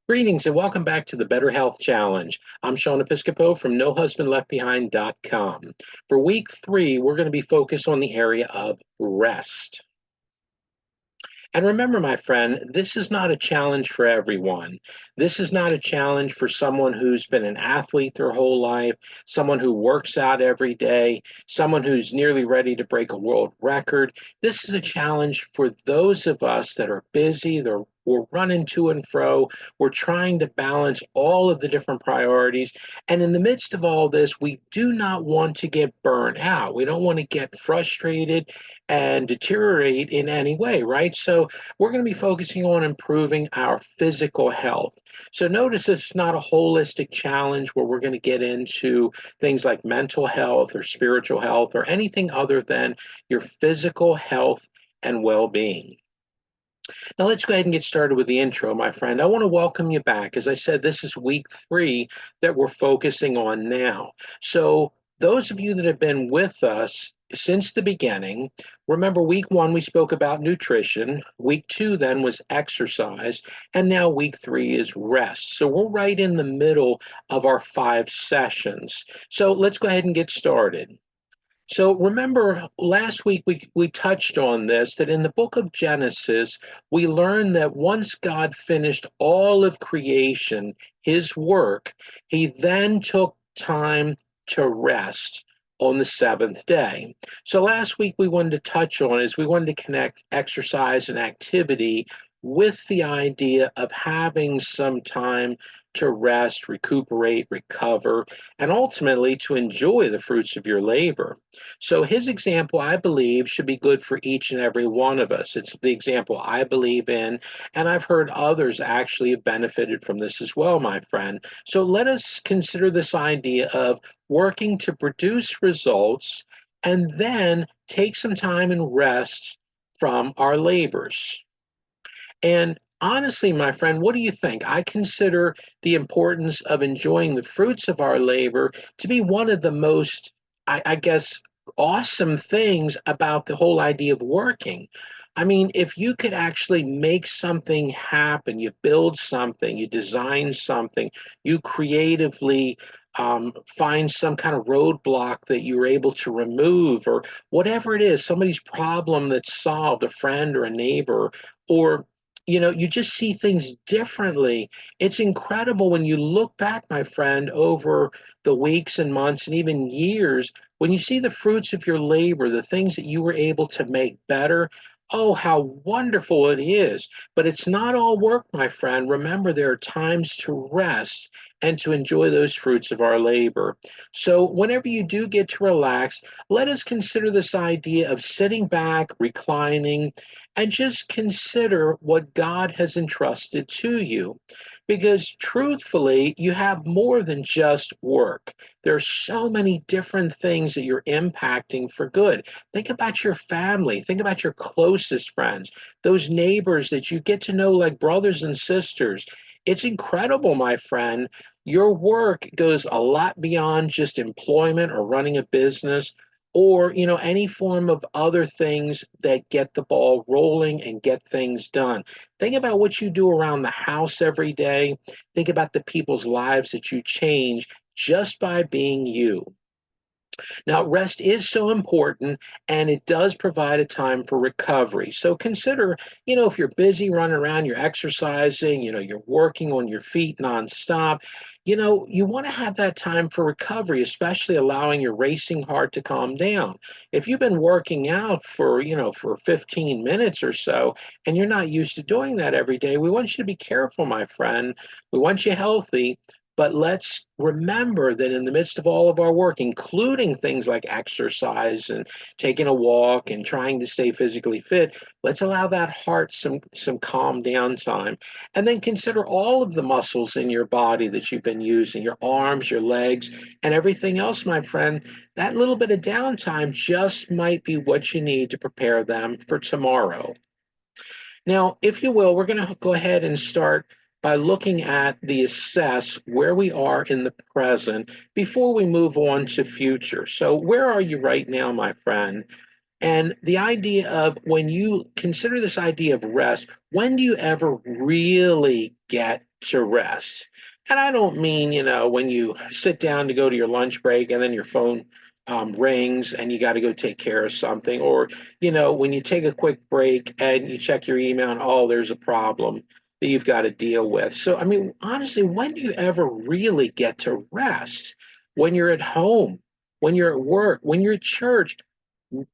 Greetings and welcome back to the Better Health Challenge. I'm Sean Episcopo from NoHusbandLeftBehind.com. For week 3, we're going to be focused on the area of rest. And remember, my friend, this is not a challenge for everyone. This is not a challenge for someone who's been an athlete their whole life, someone who works out every day, someone who's nearly ready to break a world record. This is a challenge for those of us that are busy, we're running to and fro. We're trying to balance all of the different priorities. And in the midst of all this, we do not want to get burned out. We don't want to get frustrated and deteriorate in any way, right? So we're going to be focusing on improving our physical health. So notice it's not a holistic challenge where we're going to get into things like mental health or spiritual health or anything other than your physical health and well-being. Now let's go ahead and get started with the intro, my friend. I want to welcome you back. As I said, this is week 3 that we're focusing on now. So those of you that have been with us since the beginning, remember week 1 we spoke about nutrition, week 2 then was exercise, and now week 3 is rest. So we're right in the middle of our 5 sessions. So let's go ahead and get started. So remember last week we touched on this, that in the book of Genesis, we learned that once God finished all of creation, his work, he then took time to rest on the seventh day. So last week we wanted to touch on is we wanted to connect exercise and activity with the idea of having some time to rest, recuperate, recover, and ultimately to enjoy the fruits of your labor. So his example, I believe, should be good for each and every one of us. It's the example I believe in, and I've heard others actually have benefited from this as well, my friend. So let us consider this idea of working to produce results and then take some time and rest from our labors. And honestly, my friend, what do you think? I consider the importance of enjoying the fruits of our labor to be one of the most, I guess, awesome things about the whole idea of working. I mean, if you could actually make something happen, you build something, you design something, you creatively find some kind of roadblock that you're able to remove, or whatever it is, somebody's problem that's solved, a friend or a neighbor, or you just see things differently. It's incredible when you look back, my friend, over the weeks and months and even years, when you see the fruits of your labor, the things that you were able to make better. Oh, how wonderful it is. But it's not all work, my friend. Remember, there are times to rest and to enjoy those fruits of our labor. So, whenever you do get to relax, let us consider this idea of sitting back, reclining, and just consider what God has entrusted to you. Because truthfully, you have more than just work. There are so many different things that you're impacting for good. Think about your family, think about your closest friends, those neighbors that you get to know like brothers and sisters. It's incredible, my friend. Your work goes a lot beyond just employment or running a business, or any form of other things that get the ball rolling and get things done. Think about what you do around the house every day. Think about the people's lives that you change just by being you. Now, rest is so important, and it does provide a time for recovery. So consider, if you're busy running around, you're exercising, you're working on your feet nonstop, you want to have that time for recovery, especially allowing your racing heart to calm down. If you've been working out for 15 minutes or so, and you're not used to doing that every day, we want you to be careful, my friend. We want you healthy, but let's remember that in the midst of all of our work, including things like exercise and taking a walk and trying to stay physically fit, let's allow that heart some calm down time. And then consider all of the muscles in your body that you've been using, your arms, your legs, and everything else, my friend. That little bit of downtime just might be what you need to prepare them for tomorrow. Now, if you will, we're going to go ahead and start by looking at the assess where we are in the present before we move on to future. So where are you right now, my friend? And the idea of when you consider this idea of rest, when do you ever really get to rest? And I don't mean, when you sit down to go to your lunch break and then your phone rings and you got to go take care of something, or, when you take a quick break and you check your email and, oh, there's a problem that you've got to deal with. So, I mean, honestly, when do you ever really get to rest? When you're at home, when you're at work, when you're at church?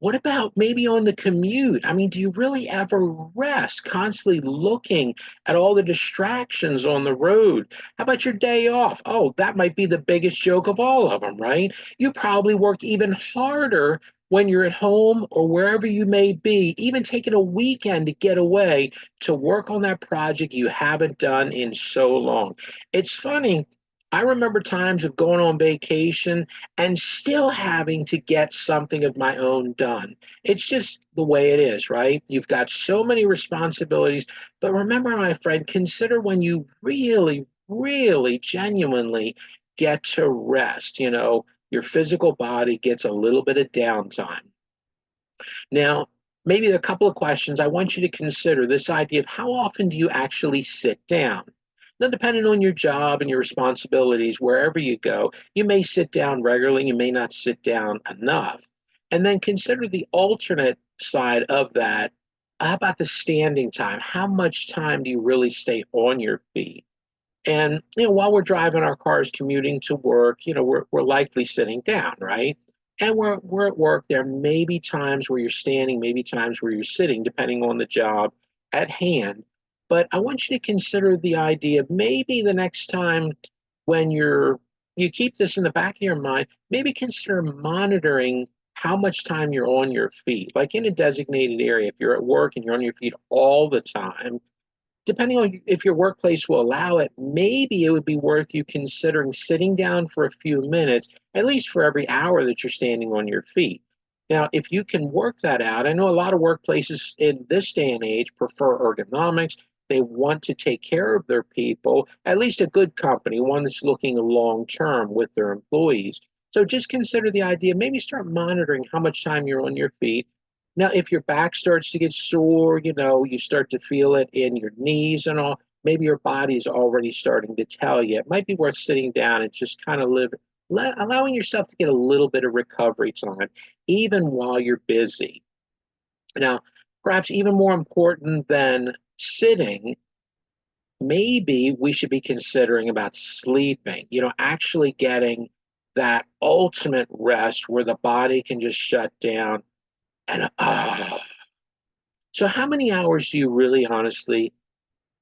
What about maybe on the commute? I mean, do you really ever rest, constantly looking at all the distractions on the road? How about your day off? Oh, that might be the biggest joke of all of them, right? You probably work even harder when you're at home or wherever you may be, even taking a weekend to get away to work on that project you haven't done in so long. It's funny. I remember times of going on vacation and still having to get something of my own done. It's just the way it is, right? You've got so many responsibilities. But remember, my friend, consider when you really, really genuinely get to rest. Your physical body gets a little bit of downtime. Now, maybe a couple of questions. I want you to consider this idea of how often do you actually sit down? Now, depending on your job and your responsibilities, wherever you go, you may sit down regularly, you may not sit down enough. And then consider the alternate side of that. How about the standing time? How much time do you really stay on your feet? And while we're driving our cars, commuting to work, we're likely sitting down, right? And we're at work. There may be times where you're standing, maybe times where you're sitting, depending on the job at hand. But I want you to consider the idea of maybe the next time when you keep this in the back of your mind, maybe consider monitoring how much time you're on your feet, like in a designated area. If you're at work and you're on your feet all the time, depending on if your workplace will allow it, maybe it would be worth you considering sitting down for a few minutes, at least for every hour that you're standing on your feet. Now, if you can work that out, I know a lot of workplaces in this day and age prefer ergonomics. They want to take care of their people, at least a good company, one that's looking long term with their employees. So just consider the idea, maybe start monitoring how much time you're on your feet. Now, if your back starts to get sore, you start to feel it in your knees and all, maybe your body's already starting to tell you. It might be worth sitting down and just kind of allowing yourself to get a little bit of recovery time, even while you're busy. Now, perhaps even more important than sitting, maybe we should be considering about sleeping, actually getting that ultimate rest where the body can just shut down and so how many hours do you really honestly,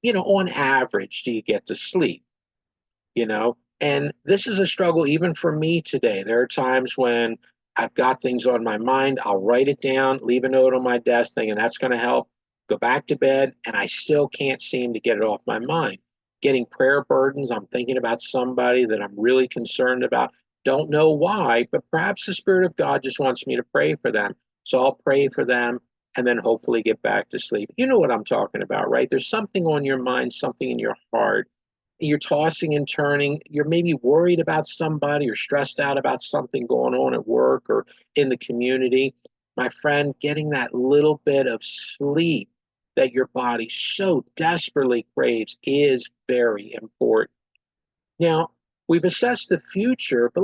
on average, do you get to sleep? And this is a struggle even for me today. There are times when I've got things on my mind, I'll write it down, leave a note on my desk thinking that's going to help, go back to bed, and I still can't seem to get it off my mind. Getting prayer burdens, I'm thinking about somebody that I'm really concerned about. Don't know why, but perhaps the Spirit of God just wants me to pray for them. So I'll pray for them and then hopefully get back to sleep. You know what I'm talking about, right? There's something on your mind, something in your heart. You're tossing and turning. You're maybe worried about somebody or stressed out about something going on at work or in the community. My friend, getting that little bit of sleep that your body so desperately craves is very important. Now, we've assessed the future, but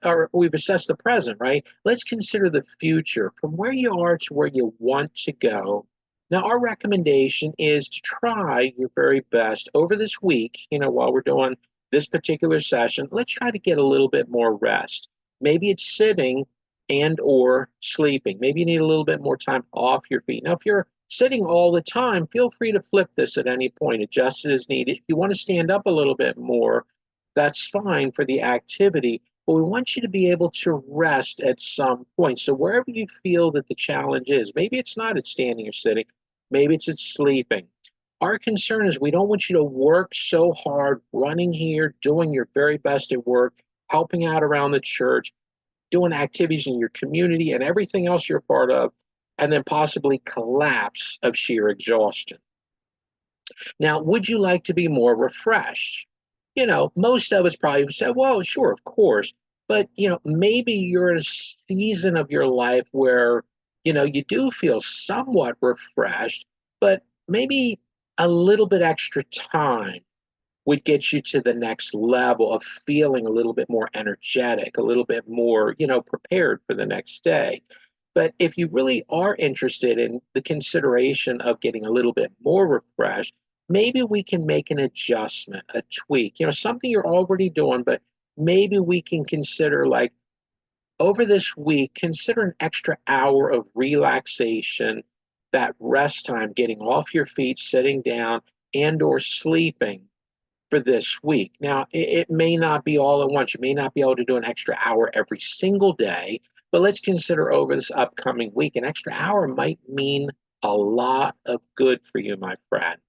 or we've assessed the present, right? Let's consider the future from where you are to where you want to go. Now, our recommendation is to try your very best over this week, while we're doing this particular session, let's try to get a little bit more rest. Maybe it's sitting and or sleeping. Maybe you need a little bit more time off your feet. Now, if you're sitting all the time, feel free to flip this at any point, adjust it as needed. If you want to stand up a little bit more, that's fine for the activity, but we want you to be able to rest at some point. So wherever you feel that the challenge is, maybe it's not at standing or sitting, maybe it's at sleeping. Our concern is we don't want you to work so hard running here, doing your very best at work, helping out around the church, doing activities in your community and everything else you're a part of, and then possibly collapse of sheer exhaustion. Now, would you like to be more refreshed? Most of us probably would say, well, sure, of course. But, maybe you're in a season of your life where you do feel somewhat refreshed, but maybe a little bit extra time would get you to the next level of feeling a little bit more energetic, a little bit more, prepared for the next day. But if you really are interested in the consideration of getting a little bit more refreshed, maybe we can make an adjustment, a tweak, something you're already doing, but maybe we can consider like over this week, consider an extra hour of relaxation, that rest time, getting off your feet, sitting down, and or sleeping for this week. Now, it may not be all at once. You may not be able to do an extra hour every single day, but let's consider over this upcoming week, an extra hour might mean a lot of good for you, my friend.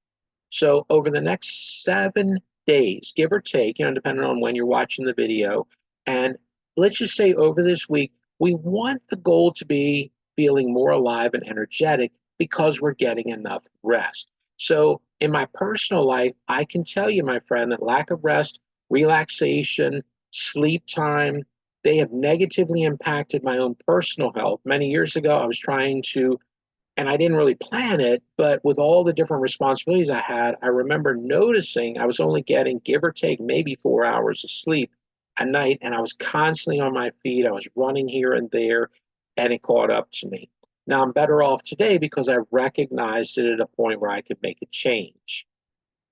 So over the next 7 days, give or take, depending on when you're watching the video, and let's just say over this week, we want the goal to be feeling more alive and energetic because we're getting enough rest. So in my personal life, I can tell you, my friend, that lack of rest, relaxation, sleep time, they have negatively impacted my own personal health. Many years ago, I was trying to, and I didn't really plan it, but with all the different responsibilities I had, I remember noticing I was only getting, give or take, maybe 4 hours of sleep a night, and I was constantly on my feet. I was running here and there, and it caught up to me. Now I'm better off today because I recognized it at a point where I could make a change.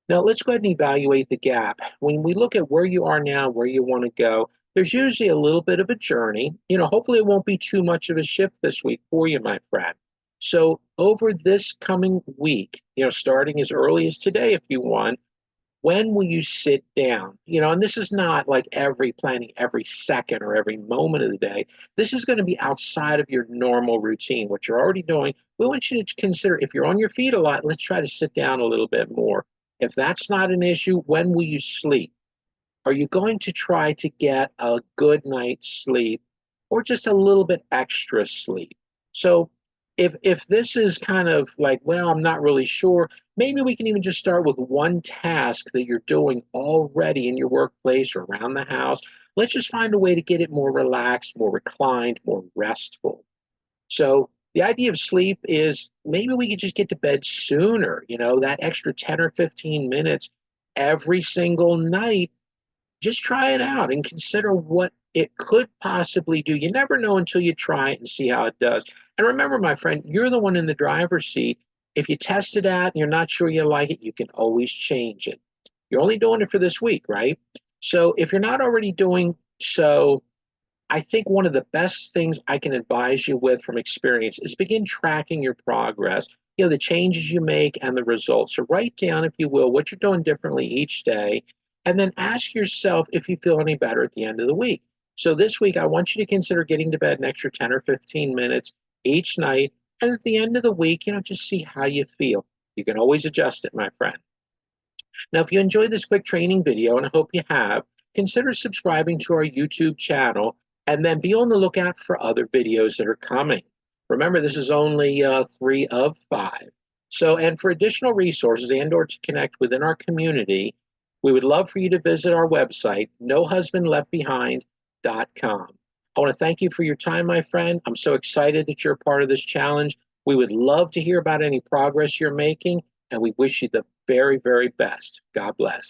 Now let's go ahead and evaluate the gap. When we look at where you are now, where you want to go, there's usually a little bit of a journey. Hopefully it won't be too much of a shift this week for you, my friend. So over this coming week, starting as early as today if you want, when will you sit down? And this is not like planning every second or every moment of the day. This is going to be outside of your normal routine, what you're already doing. We want you to consider if you're on your feet a lot, let's try to sit down a little bit more. If that's not an issue, when will you sleep? Are you going to try to get a good night's sleep or just a little bit extra sleep? So if this is kind of like, well, I'm not really sure, maybe we can even just start with one task that you're doing already in your workplace or around the house. Let's just find a way to get it more relaxed, more reclined, more restful. So the idea of sleep is maybe we could just get to bed sooner, that extra 10 or 15 minutes every single night. Just try it out and consider what it could possibly do. You never know until you try it and see how it does. And remember, my friend, you're the one in the driver's seat. If you test it out and you're not sure you like it, you can always change it. You're only doing it for this week, right? So if you're not already doing so, I think one of the best things I can advise you with from experience is begin tracking your progress, the changes you make and the results. So write down, if you will, what you're doing differently each day, and then ask yourself if you feel any better at the end of the week. So this week, I want you to consider getting to bed an extra 10 or 15 minutes each night. And at the end of the week, just see how you feel. You can always adjust it, my friend. Now, if you enjoyed this quick training video, and I hope you have, consider subscribing to our YouTube channel and then be on the lookout for other videos that are coming. Remember, this is only 3 of 5. So, and for additional resources and or to connect within our community, we would love for you to visit our website, nohusbandleftbehind.com. I want to thank you for your time, my friend. I'm so excited that you're a part of this challenge. We would love to hear about any progress you're making, and we wish you the very, very best. God bless.